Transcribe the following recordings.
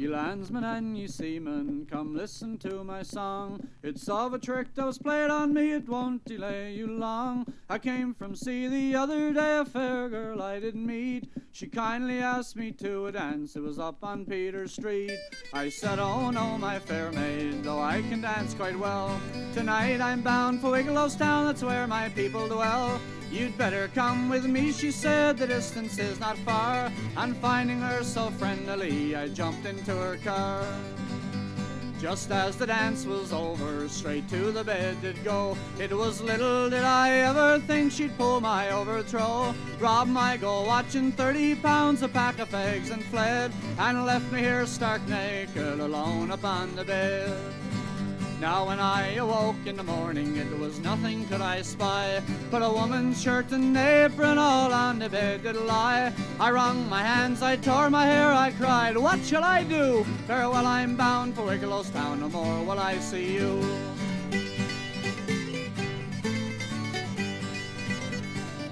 Ye landsmen and ye seamen, come listen to my song. It's of a trick that was played on me, it won't delay you long. I came from sea the other day, a fair girl I did meet. She kindly asked me to a dance, it was up on Peter Street. I said, oh no, my fair maid, though I can dance quite well. Tonight I'm bound for Wiglow's town, that's where my people dwell. You'd better come with me, she said, the distance is not far. And finding her so friendly, I jumped into her car. Just as the dance was over, straight to the bed did go. It was little did I ever think she'd pull my overthrow. Rob my gold watch and 30 pounds, a pack of fags, and fled. And left me here stark naked, alone upon the bed. Now when I awoke in the morning, it was nothing could I spy, but a woman's shirt and apron all on the bed did lie. I wrung my hands, I tore my hair, I cried, what shall I do? Farewell, I'm bound for Wiglow's town, no more will I see you.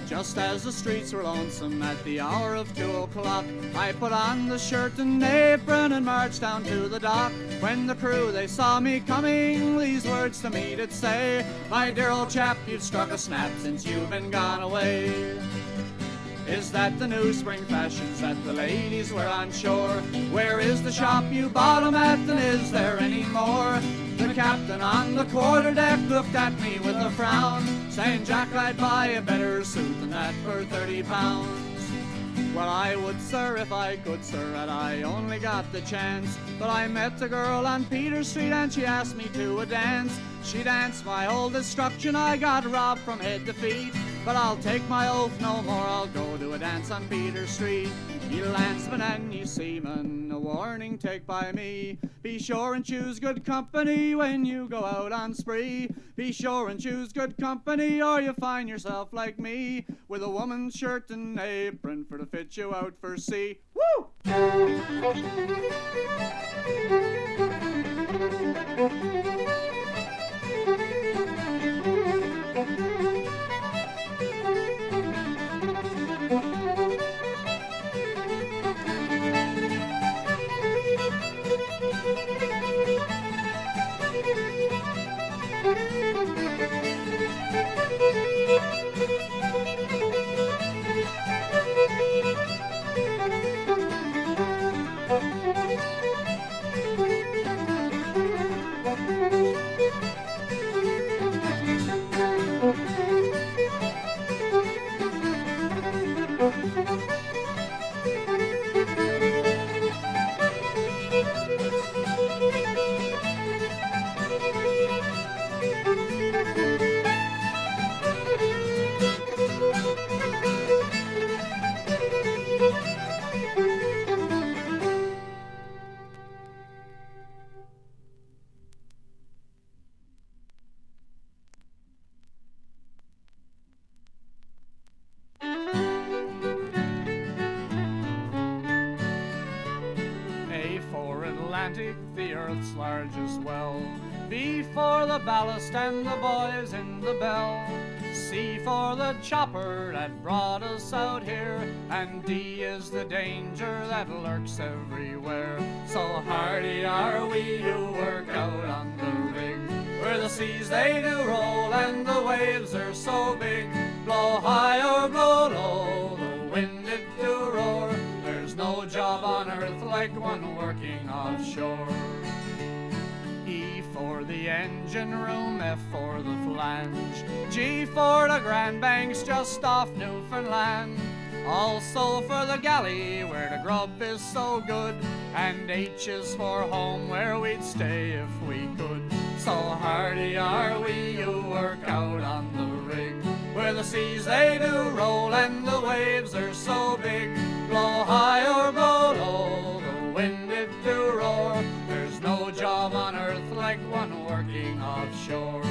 Just as the streets were lonesome at the hour of 2 o'clock, I put on the shirt and apron and marched down to the dock. When the crew, they saw me coming, these words to me did say, my dear old chap, you've struck a snap since you've been gone away. Is that the new spring fashions that the ladies wear on shore? Where is the shop you bought 'em at, and is there any more? The captain on the quarterdeck looked at me with a frown, saying, Jack, I'd buy a better suit than that for 30 pounds. Well, I would, sir, if I could, sir, and I only got the chance. But I met a girl on Peter Street and she asked me to a dance. She danced my whole destruction, I got robbed from head to feet. But I'll take my oath no more, I'll go to a dance on Peter Street. Ye landsmen and ye seamen, a warning take by me. Be sure and choose good company when you go out on spree. Be sure and choose good company or you find yourself like me, with a woman's shirt and apron for to fit you out for sea. Woo! The earth's largest well. B for the ballast and the boys in the bell. C for the chopper that brought us out here. And D is the danger that lurks everywhere. So hardy are we who work out on the rig, where the seas they do roll and the waves are so big. Blow high or blow low, the wind it do roar. There's no job on earth like one working offshore. E for the engine room, F for the flange, G for the Grand Banks just off Newfoundland. Also for the galley where the grub is so good, and H is for home where we'd stay if we could. So hardy are we who work out on the rig, where the seas they do roll and the waves are so big. Blow high or blow low, the wind it do roar. There's no job on earth like one working offshore.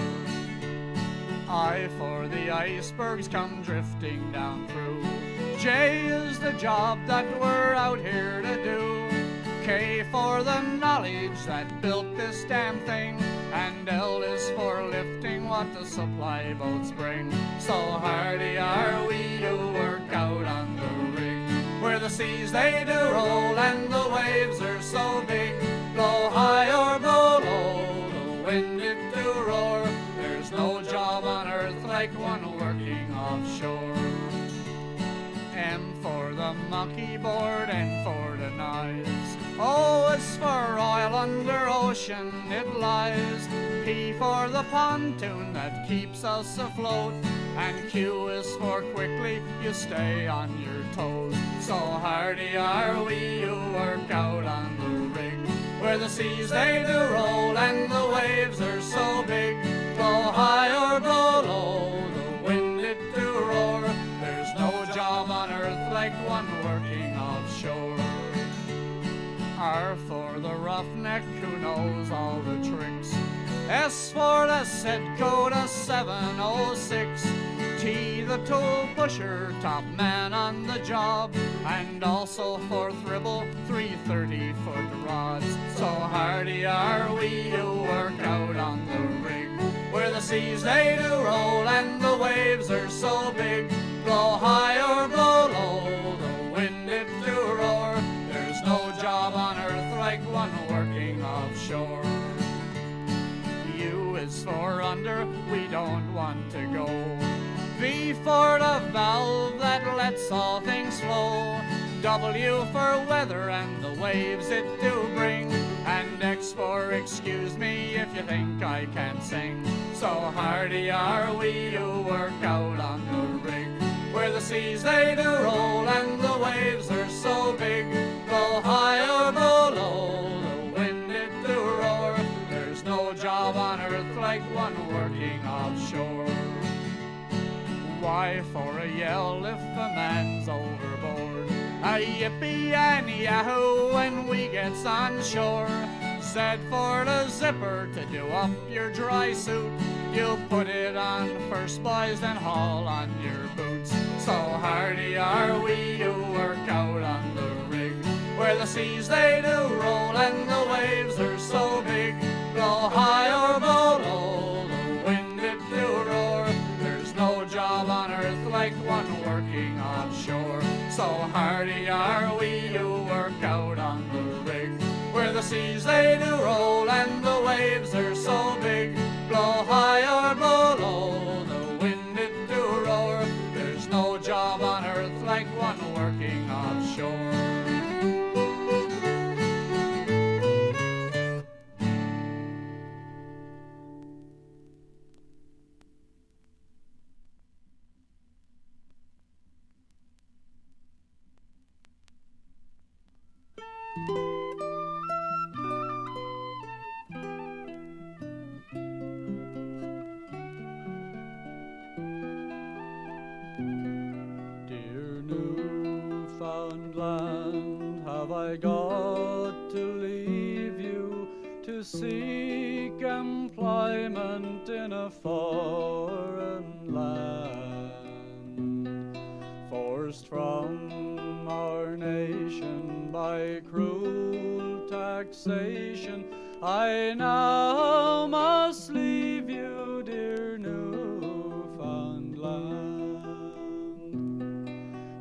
I for the icebergs come drifting down through. J is the job that we're out here to do. K for the knowledge that built this damn thing, and L is for lifting what the supply boats bring. So hardy are we who work out on the rig, where the seas they do roll and the waves are so big. Blow high or blow low, the wind it do roar. There's no job on earth like one working offshore. M for the monkey board, N for the noise. O is for oil under ocean it lies. P for the pontoon that keeps us afloat. And Q is for quickly you stay on your toes. So hardy are we who work out on the rig, where the seas they do roll and the waves are so big. Blow high or blow low, the wind it do roar. There's no job on earth like one working offshore. R for the roughneck who knows all the tricks. S for the set code of 706. T the tool pusher, top man on the job. And also for Thribble, 330-foot rods. So hardy are we who work out on the rig, where the seas they do roll and the waves are so big. Blow high or blow low, the wind it do roar. There's no job on earth like one working offshore. U is for under, we don't want to go. V for the valve that lets all things flow. W for weather and the waves it do bring. And X for excuse me if you think I can't sing. So hardy are we who work out on the rig, where the seas they do roll and the waves are so big. Blow high or blow low, the wind it do roar. There's no job on earth like one working offshore. Y for a yell if a man's overboard. A yippee and yahoo when we gets on shore. Z for the zipper to do up your dry suit. You put it on first, boys, then haul on your boots. So hardy are we who work out on the rig, where the seas they do roll and the waves are so big. Blow high or blow low, the wind it do roar. There's no job on earth like one working offshore. So hardy are we who work out on the rig, where the seas they do roll and the waves are so big. Blow high or blow low, the wind it do roar. There's no job on earth like one working offshore. Dear Newfoundland, have I got to leave you to seek employment in a foreign land, forced from our nation by cruel taxation? I now must leave you, dear Newfoundland.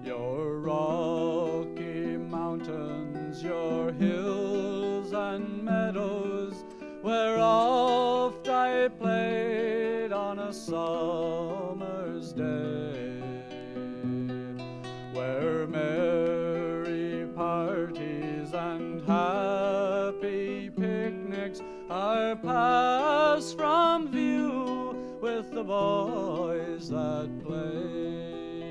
Your rocky mountains, your hills and meadows, where oft I played on a summer's day, where merry parties and happy picnics are passed from view with the boys that play,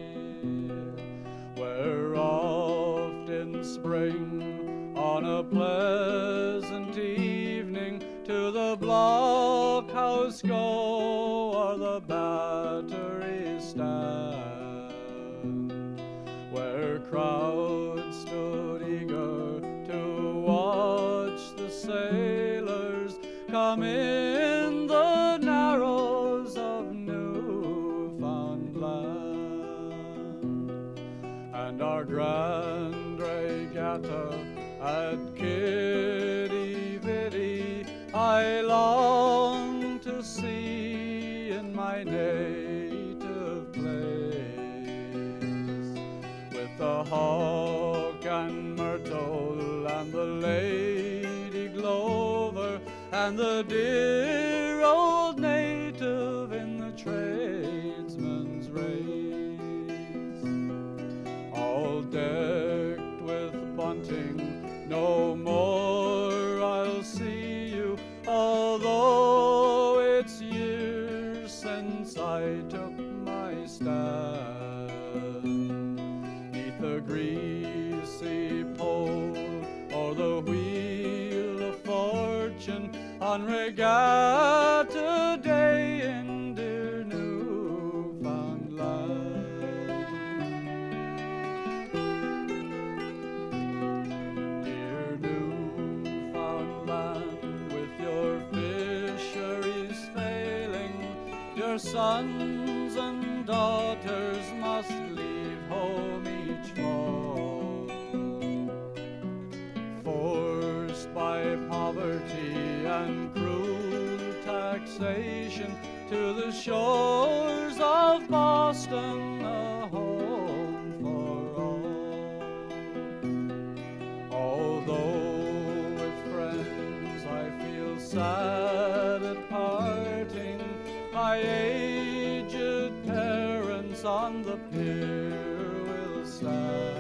where oft in spring on a pleasant evening to the blockhouse go or the battery stand, where crowds stood eager to watch the sailors come in the narrows of Newfoundland, and our grand regatta at Kitty Vitty I long to see in my native place, with the hog and the dear old native in the tradesman's race, all decked with bunting. No more I'll see you, although it's years since I took my stand neath the greasy pole or the wheel of fortune on regatta day in dear Newfoundland. Dear Newfoundland, with your fisheries failing, your sons and daughters must leave home each fall, forced by poverty and cruel taxation to the shores of Boston, a home for all. Although with friends I feel sad at parting, my aged parents on the pier will stand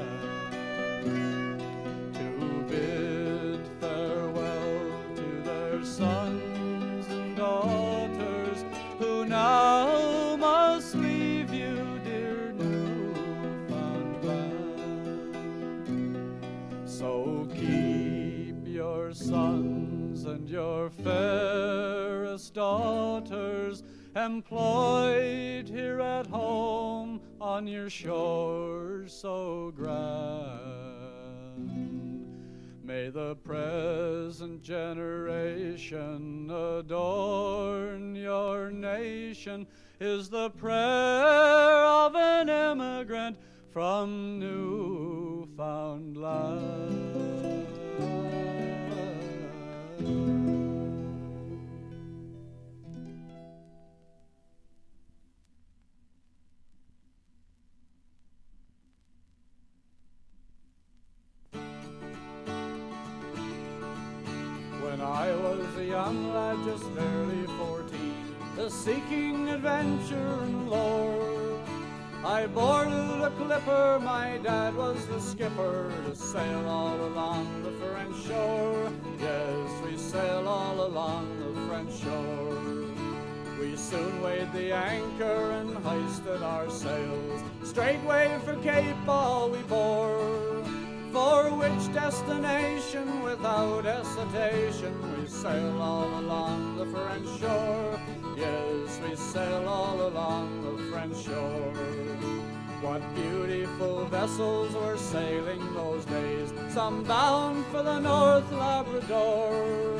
to bid farewell to their sons and daughters who now must leave you, dear Newfoundland. So keep your sons and your fairest daughters employed here at home on your shores so grand. May the present generation adorn your nation, is the prayer of an immigrant from Newfoundland. When I was a young lad, just barely 14, seeking adventure and lore, I boarded a clipper, my dad was the skipper, to sail all along the French shore. Yes, we sailed all along the French shore. We soon weighed the anchor and hoisted our sails, straightway for Cape all we bore, for which destination without hesitation we sail all along the French shore. Yes, we sail all along the French shore. What beautiful vessels were sailing those days, some bound for the North Labrador.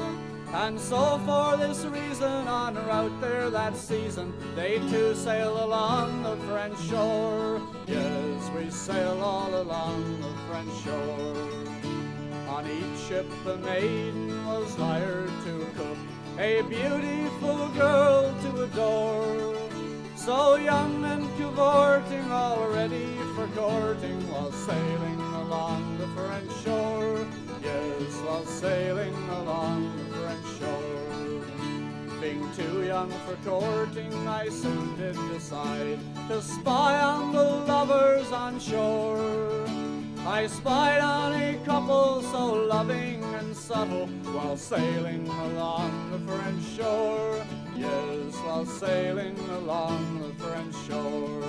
And so for this reason on route there that season, they too sail along the French shore. Yes, we sail all along the French shore. On each ship a maiden was hired to cook, a beautiful girl to adore. So young and cavorting, all ready for courting, while sailing along the French shore. Yes, while sailing along the French shore. Being too young for courting, I soon did decide to spy on the lovers on shore. I spied on a couple so loving and subtle, while sailing along the French shore. Yes, while sailing along the French shore.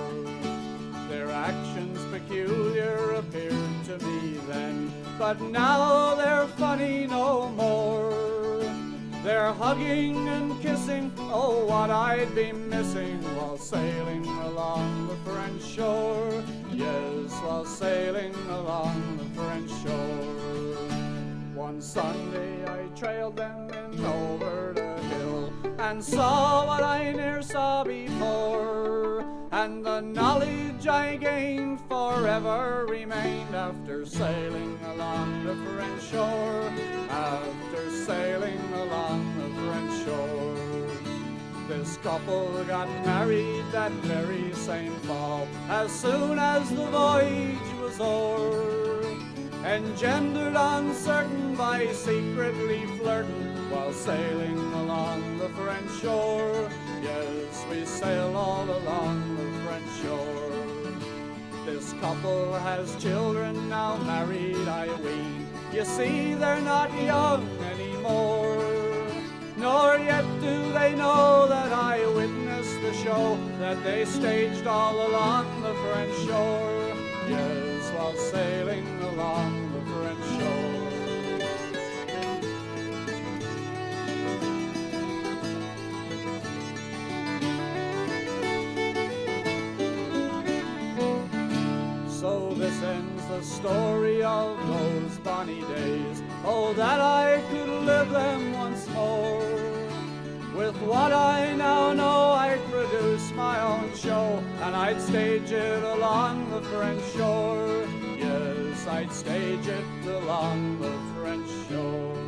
Their actions peculiar appeared to me then, but now they're funny no more. They're hugging and kissing, oh what I'd be missing while sailing along the French shore. Yes, while sailing along the French shore. One Sunday I trailed them in over the hill, and saw what I ne'er saw before, and the knowledge I gained forever remained after sailing along the French shore, after sailing along the French shore. This couple got married that very same fall, as soon as the voyage was o'er. engendered uncertain by secretly flirting while sailing along the French shore. Yes, we sail all along the French shore. This couple has children now married, I ween. You see, they're not young anymore, nor yet do they know that I witnessed the show that they staged all along the French shore. Yes, while sailing along the French shore. So this ends the story of those bonny days. Oh, that I could live them once more. With what I now know, I'd produce my own show, and I'd stage it along the French shore. Yes, I'd stage it along the French shore.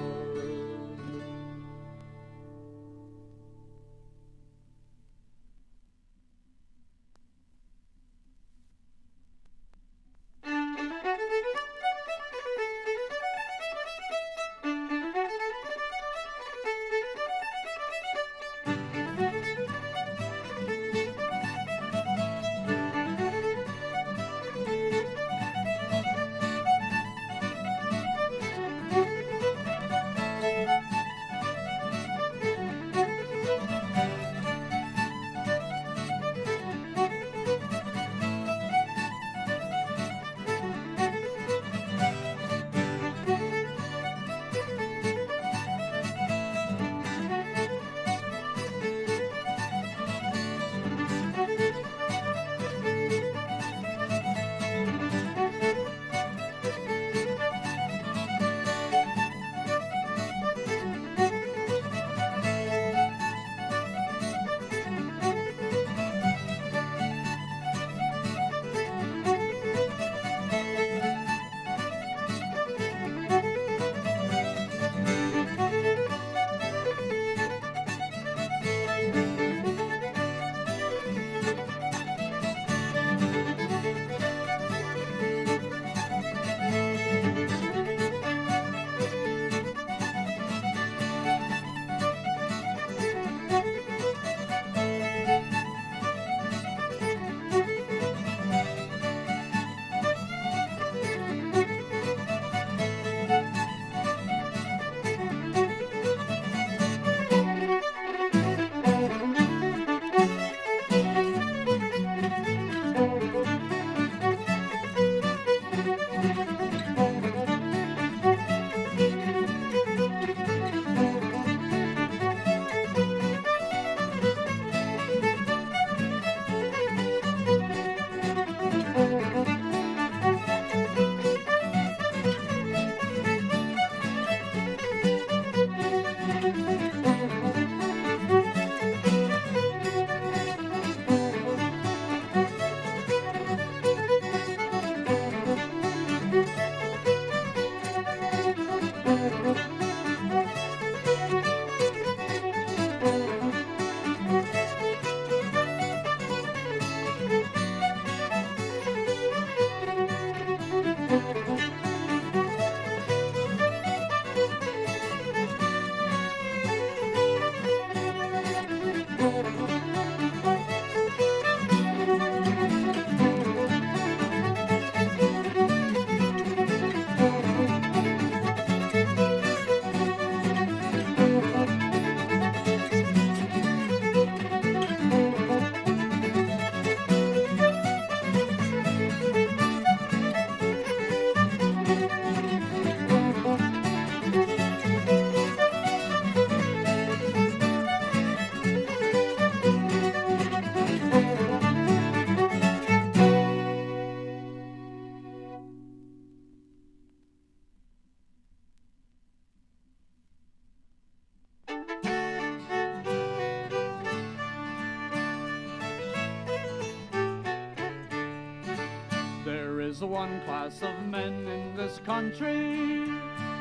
is one class of men in this country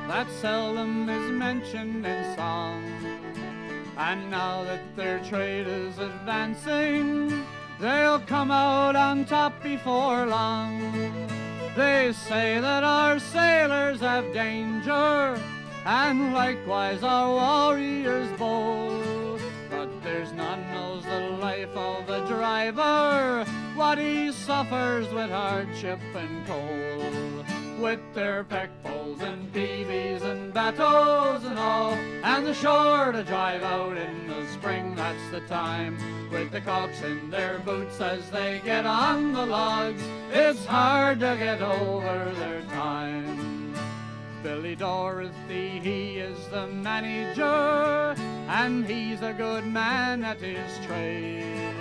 that seldom is mentioned in song. And now that their trade is advancing, they'll come out on top before long. They say that our sailors have danger, and likewise our warriors bold. But there's none knows the life of a driver, what he suffers with hardship and cold. With their peck poles and peavies and bateaux and all, and the shore to drive out in the spring, that's the time. With the cocks in their boots as they get on the logs, it's hard to get over their time. Billy Dorothy, he is the manager, and he's a good man at his trade.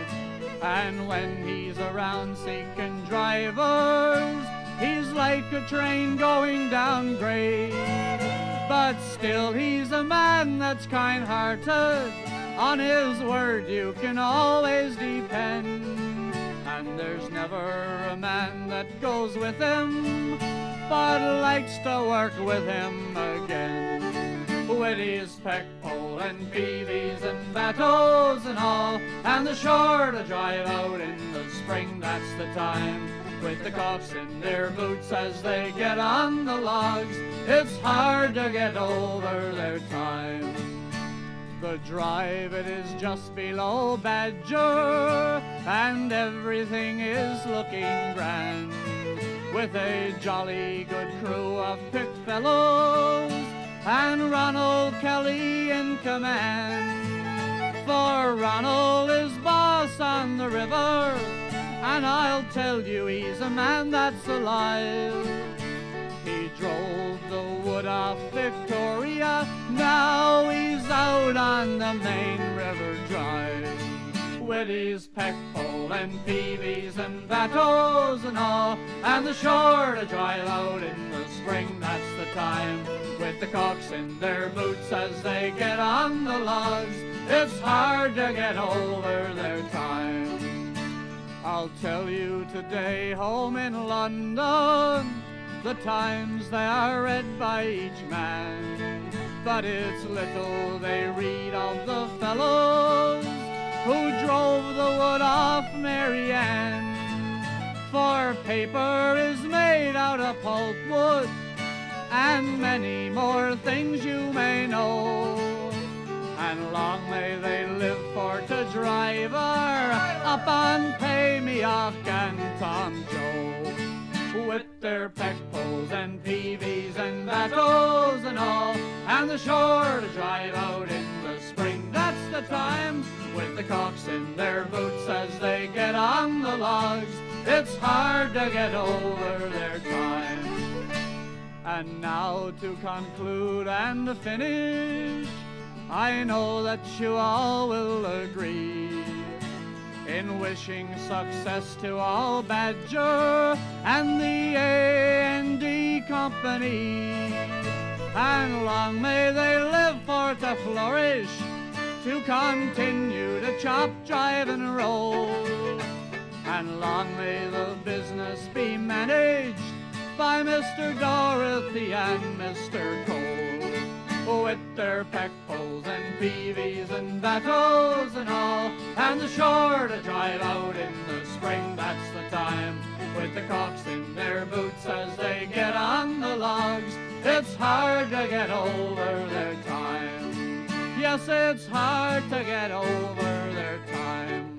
And when he's around seeking drivers, he's like a train going down grade. But still he's a man that's kind-hearted, on his word you can always depend. And there's never a man that goes with him, but likes to work with him again. With his peck pole and peavies and bateaux and all, and the shore to drive out in the spring, that's the time. With the cocks in their boots as they get on the logs, it's hard to get over their time. The drive, it is just below Badger, and everything is looking grand, with a jolly good crew of picked fellows, and Ronald Kelly in command. For Ronald is boss on the river, and I'll tell you he's a man that's alive. He drove the wood off Victoria, now he's out on the main river drive. With his peck pole and peavies and bateaux and all, and the shore to drive out in the spring, that's the time. With the cocks in their boots as they get on the logs, it's hard to get over their time. I'll tell you today home in London, the times they are read by each man, but it's little they read of the fellows who drove the wood off Mary Ann. For paper is made out of pulpwood, and many more things you may know. And long may they live for to driver up on Payne and Tom Joe. With their peck poles and peavies and bateaux and all, and the shore to drive out in the spring, that's the time. With the cocks in their boots as they get on the logs, it's hard to get over their time. And now to conclude and to finish, I know that you all will agree in wishing success to all Badger and the A&D Company. And long may they live for to flourish, to continue to chop, drive, and roll. And long may the business be managed by Mr. Dorothy and Mr. Cole. With their peck poles and peavies and bateaux and all, and the shore to drive out in the spring, that's the time. With the cocks in their boots as they get on the logs, it's hard to get over their time. Yes, it's hard to get over their time.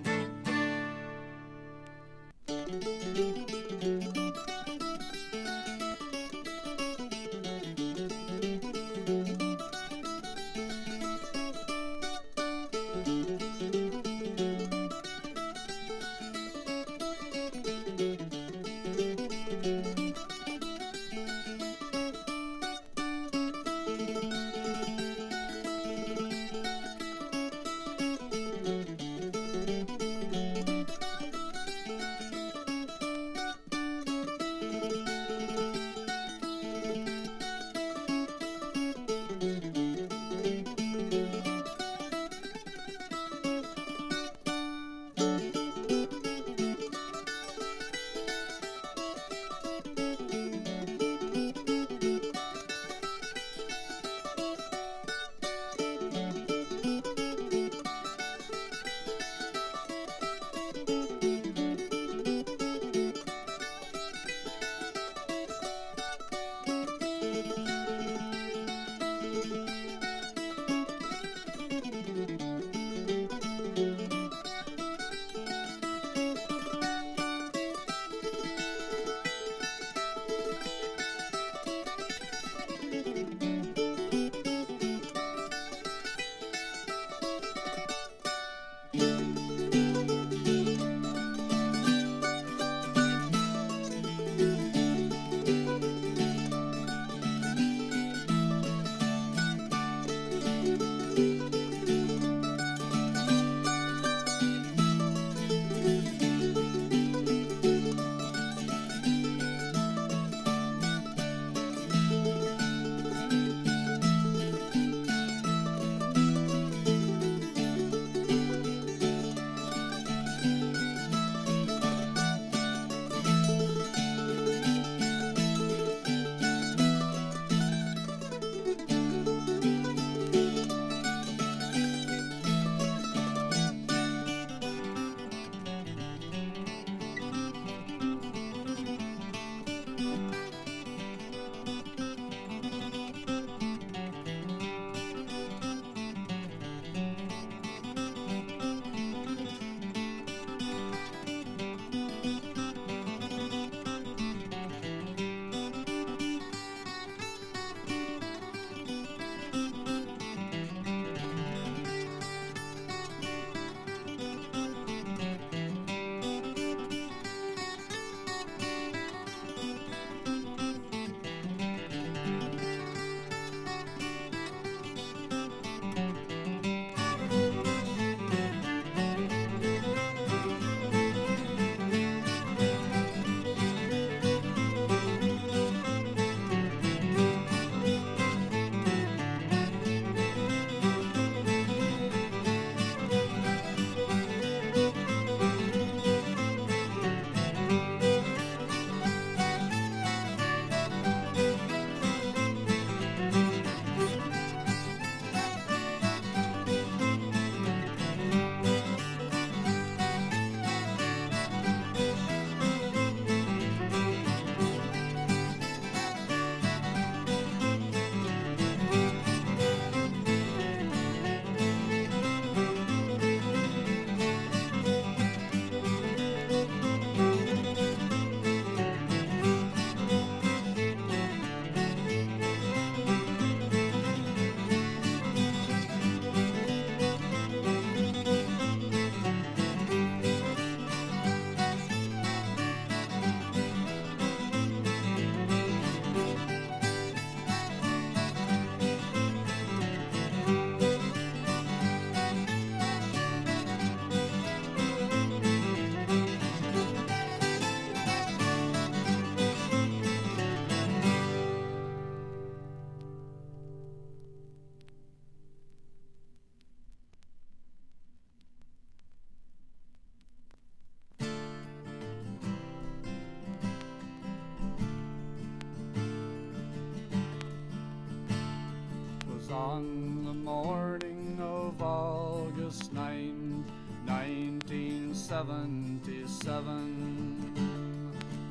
On the morning of August 9th, 1977,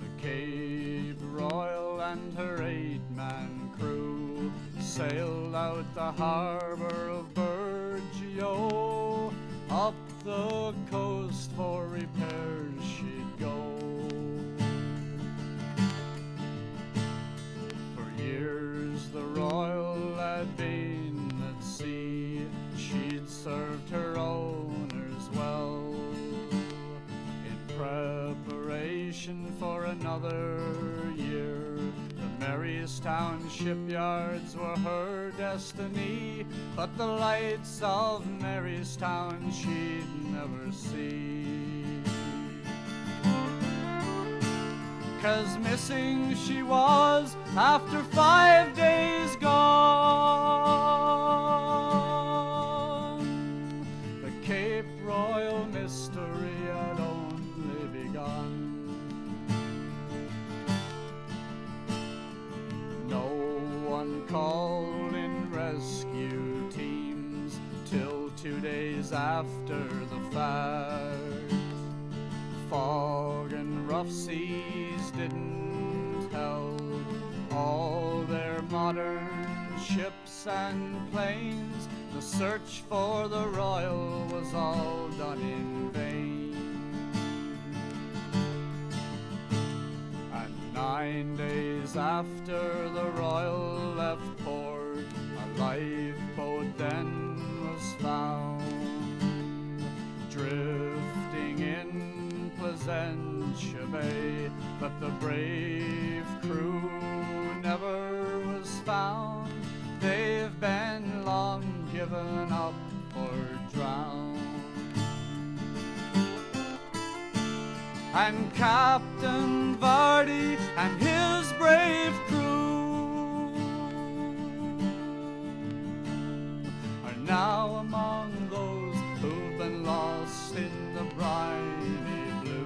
the Cape Royal and her 8-man crew sailed out the harbor of Burgeo. Up the coast for repairs she'd go. For years the Royal had been at sea. She'd served her owners well. In preparation for another year, the Marystown shipyards were her destiny, but the lights of Marystown she'd never see. 'Cause missing she was after 5 days gone. The Cape Royal mystery had only begun. No one called in rescue teams till 2 days after the fact. Fog and rough seas didn't help. All their modern ships and planes, the search for the Royal was all done in vain. And 9 days after the Royal left port, a lifeboat then was found, drifting in Placentia Bay, but the brave crew never was found. They've been long given up or drowned. And Captain Vardy and his brave crew are now among those who've been lost in the briny blue.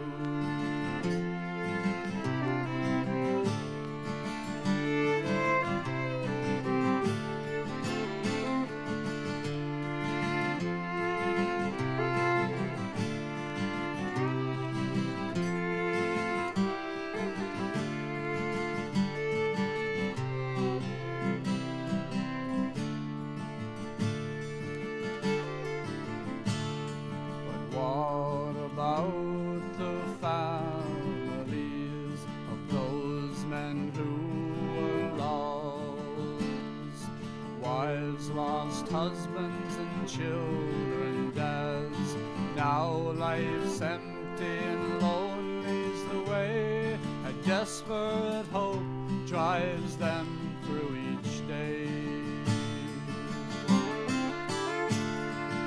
What about the families of those men who were lost? Wives lost, husbands and children dead. Now life's empty and lonely's the way. A desperate hope drives them through each day.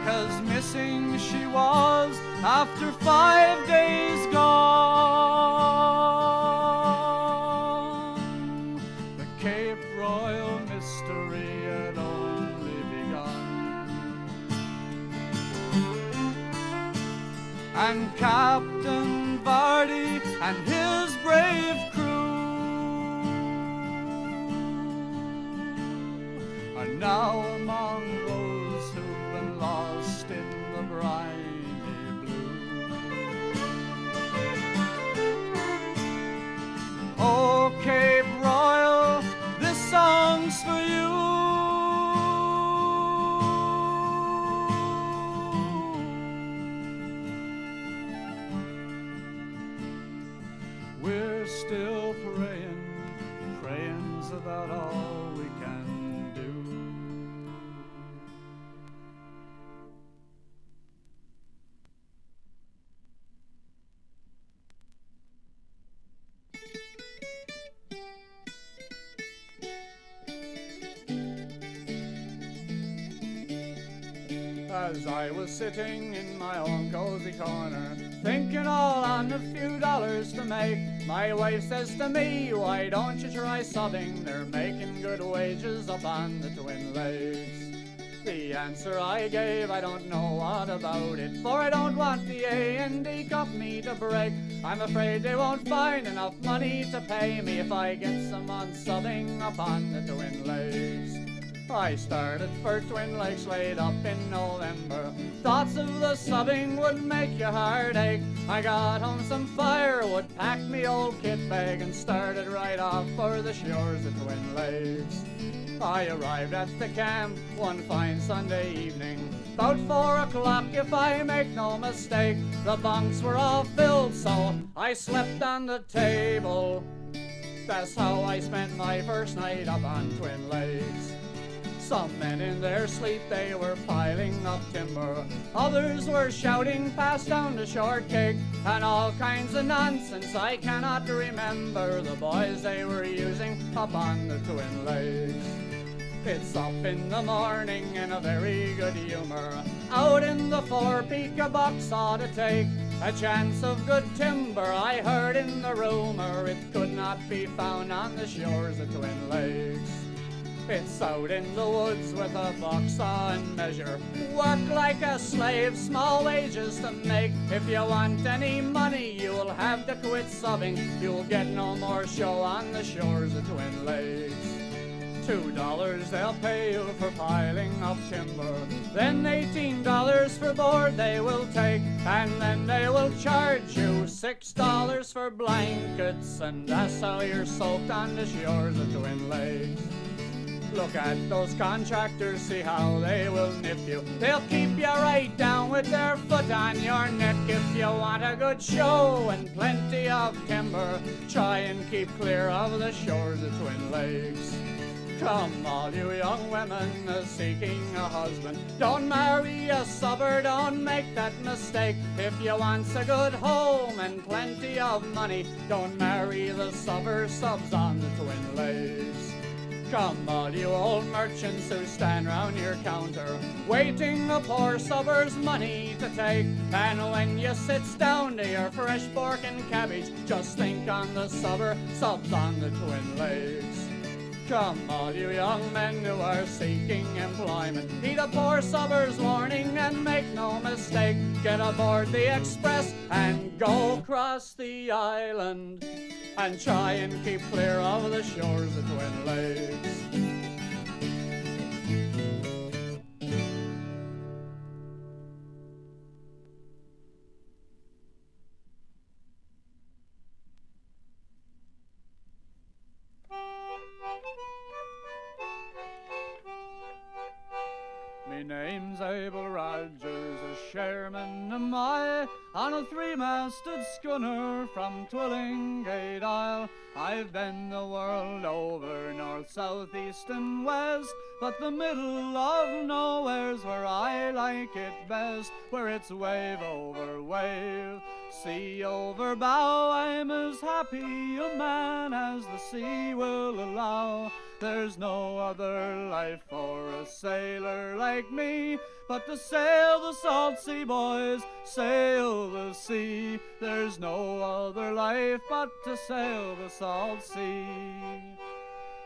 'Cause missing she was after 5 days gone. The Cape Royal mystery had only begun. And Captain Vardy and his brave crew are now among those who've been lost in the briny blue. Oh, Cape Royal, this song's for you. We're still praying, praying's about all we can do. As I was sitting in my own cozy corner, thinking all on a few dollars to make, my wife says to me, why don't you try subbing? They're making good wages up on the Twin Lakes. The answer I gave, I don't know what about it, for I don't want the A&D company to break. I'm afraid they won't find enough money to pay me if I get some on subbing up on the Twin Lakes. I started for Twin Lakes late up in November. Thoughts of the subbing would make your heart ache. I got home some firewood, packed me old kit bag, and started right off for the shores of Twin Lakes. I arrived at the camp one fine Sunday evening, about 4 o'clock if I make no mistake. The bunks were all filled, so I slept on the table. That's how I spent my first night up on Twin Lakes. Some men in their sleep, they were piling up timber. Others were shouting, pass down the shortcake, and all kinds of nonsense I cannot remember. The boys they were using up on the Twin Lakes. It's up in the morning in a very good humor. Out in the forepeak a box ought to take a chance of good timber. I heard in the rumor it could not be found on the shores of Twin Lakes. It's out in the woods with a box saw and measure. Work like a slave, small wages to make. If you want any money, you'll have to quit subbing. You'll get no more show on the shores of Twin Lakes. $2 they'll pay you for piling up timber. Then $18 for board they will take. And then they will charge you $6 for blankets. And that's how you're soaked on the shores of Twin Lakes. Look at those contractors, see how they will nip you. They'll keep you right down with their foot on your neck. If you want a good show and plenty of timber, try and keep clear of the shores of Twin Lakes. Come, all you young women seeking a husband, don't marry a subber, don't make that mistake. If you want a good home and plenty of money, don't marry the subber, subs on the Twin Lakes. Come, all you old merchants who stand round your counter, waiting a poor subber's money to take. And when you sits down to your fresh pork and cabbage, just think on the subber, subs on the Twin Lakes. Come, all you young men who are seeking employment, heed a poor subber's warning and make no mistake. Get aboard the express and go across the island, and try and keep clear of the shores of Twin Lakes. Me name's Abel Rogers, a shareman am I, on a three-masted schooner from Twillingate Isle. I've been the world over, north, south, east and west, but the middle of nowhere's where I like it best, where it's wave over wave, sea over bow. I'm as happy a man as the sea will allow. There's no other life for a sailor like me but to sail the salt sea, boys, sail the sea. There's no other life but to sail the salt sea.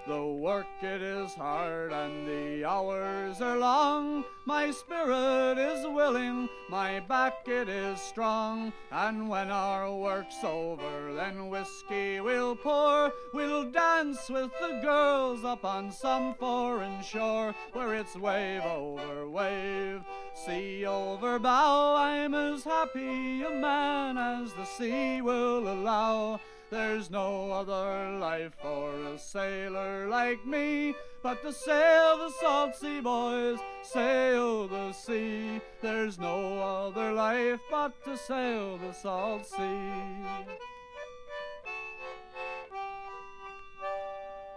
The work it is hard and the hours are long. My spirit is willing, my back it is strong. And when our work's over, then whiskey we'll pour. We'll dance with the girls up on some foreign shore, where it's wave over wave, sea over bow. I'm as happy a man as the sea will allow. There's no other life for a sailor like me but to sail the salt sea, boys, sail the sea. There's no other life but to sail the salt sea.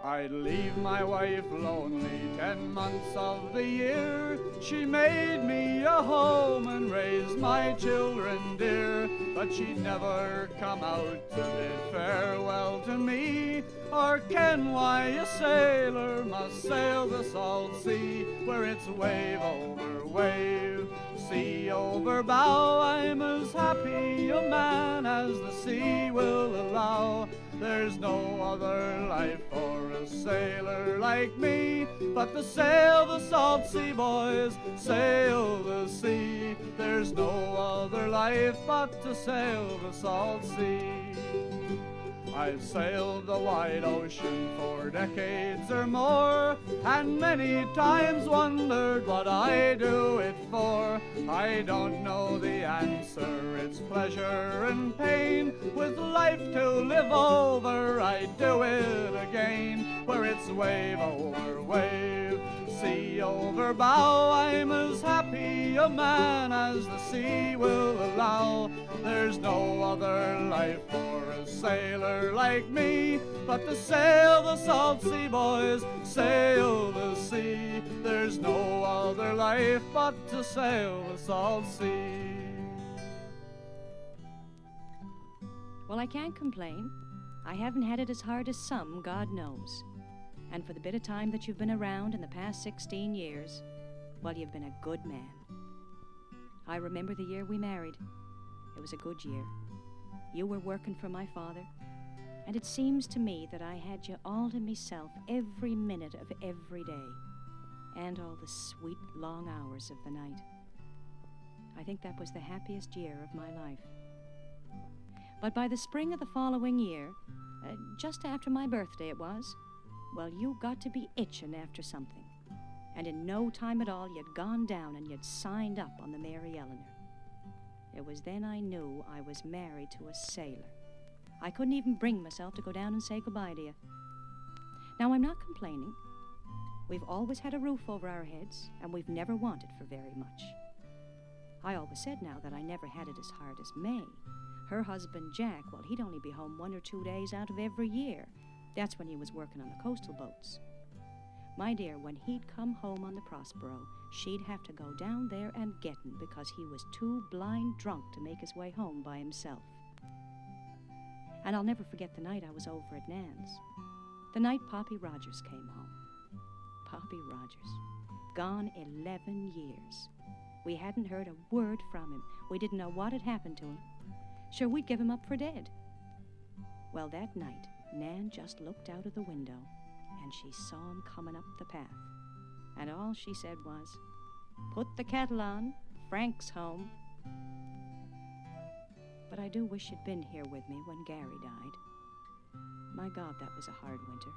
I'd leave my wife lonely 10 months of the year. She made me a home and raised my children dear, but she'd never come out to bid farewell to me, or ken why a sailor must sail the salt sea, where it's wave over wave, sea over bow. I'm as happy a man as the sea will allow. There's no other life for a sailor like me but to sail the salt sea, boys, sail the sea. There's no other life but to sail the salt sea. I've sailed the wide ocean for decades or more, and many times wondered what I do it for. I don't know the answer, it's pleasure and pain. With life to live over, I do it again. Where it's wave over wave, sea over bow, I'm as happy a man as the sea will allow. There's no other life for a sailor like me but to sail the salt sea, boys, sail the sea. There's no other life but to sail the salt sea. Well, I can't complain. I haven't had it as hard as some, God knows. And for the bit of time that you've been around in the past 16 years, well, you've been a good man. I remember the year we married. It was a good year. You were working for my father, and it seems to me that I had you all to myself every minute of every day, and all the sweet long hours of the night. I think that was the happiest year of my life. But by the spring of the following year, just after my birthday it was, well, you got to be itching after something. And in no time at all, you'd gone down and you'd signed up on the Mary Eleanor. It was then I knew I was married to a sailor. I couldn't even bring myself to go down and say goodbye to you. Now, I'm not complaining. We've always had a roof over our heads, and we've never wanted for very much. I always said now that I never had it as hard as May. Her husband, Jack, well, he'd only be home 1 or 2 days out of every year. That's when he was working on the coastal boats. My dear, when he'd come home on the Prospero, she'd have to go down there and get him because he was too blind drunk to make his way home by himself. And I'll never forget the night I was over at Nan's. The night Poppy Rogers came home. Poppy Rogers. Gone 11 years. We hadn't heard a word from him. We didn't know what had happened to him. Sure, we'd give him up for dead. Well, that night, Nan just looked out of the window, and she saw him coming up the path. And all she said was, "Put the kettle on, Frank's home." But I do wish you'd been here with me when Gary died. My God, that was a hard winter.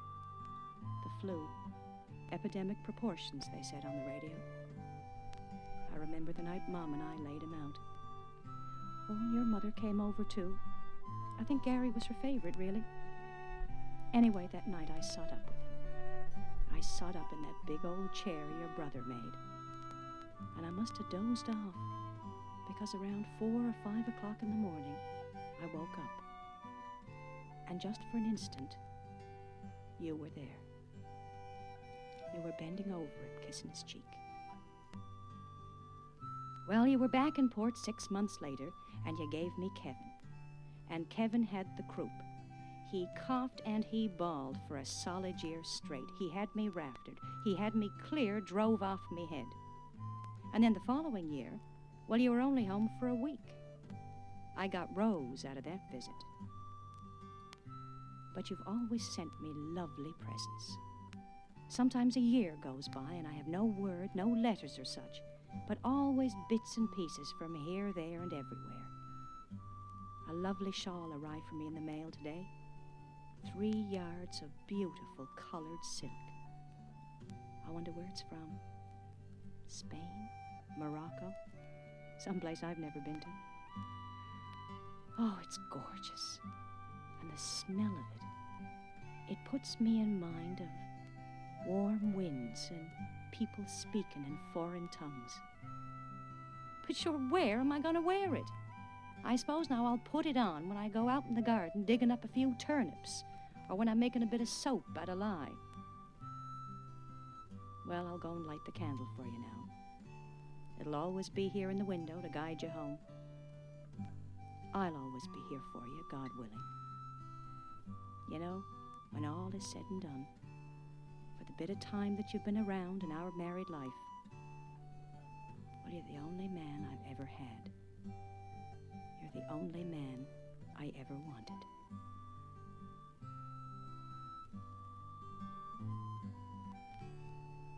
The flu, epidemic proportions, they said on the radio. I remember the night Mom and I laid him out. Oh, your mother came over too. I think Gary was her favorite, really. Anyway, that night I sat up with him. I sat up in that big old chair your brother made. And I must have dozed off, because around 4 or 5 o'clock in the morning, I woke up. And just for an instant, you were there. You were bending over him, kissing his cheek. Well, you were back in port 6 months later, and you gave me Kevin. And Kevin had the croup. He coughed and he bawled for a solid year straight. He had me raftered. He had me clear drove off me head. And then the following year, well, you were only home for a week. I got Rose out of that visit. But you've always sent me lovely presents. Sometimes a year goes by and I have no word, no letters or such, but always bits and pieces from here, there, and everywhere. A lovely shawl arrived for me in the mail today. 3 yards of beautiful colored silk. I wonder where it's from. Spain? Morocco? Someplace I've never been to. Oh, it's gorgeous. And the smell of it puts me in mind of warm winds and people speaking in foreign tongues. But sure, where am I going to wear it? I suppose now I'll put it on when I go out in the garden digging up a few turnips, or when I'm making a bit of soap out of lye. Well, I'll go and light the candle for you now. It'll always be here in the window to guide you home. I'll always be here for you, God willing. You know, when all is said and done, for the bit of time that you've been around in our married life, well, you're the only man I've ever had. You're the only man I ever wanted.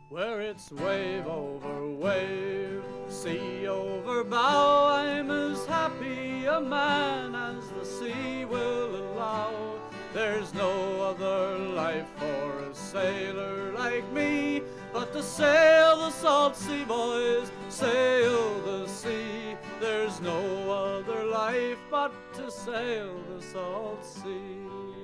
Where it's wave over wave, sea over bow, I'm as happy a man as the sea will allow. There's no other life for a sailor like me but to sail the salt sea, boys, sail the sea. There's no other life but to sail the salt sea.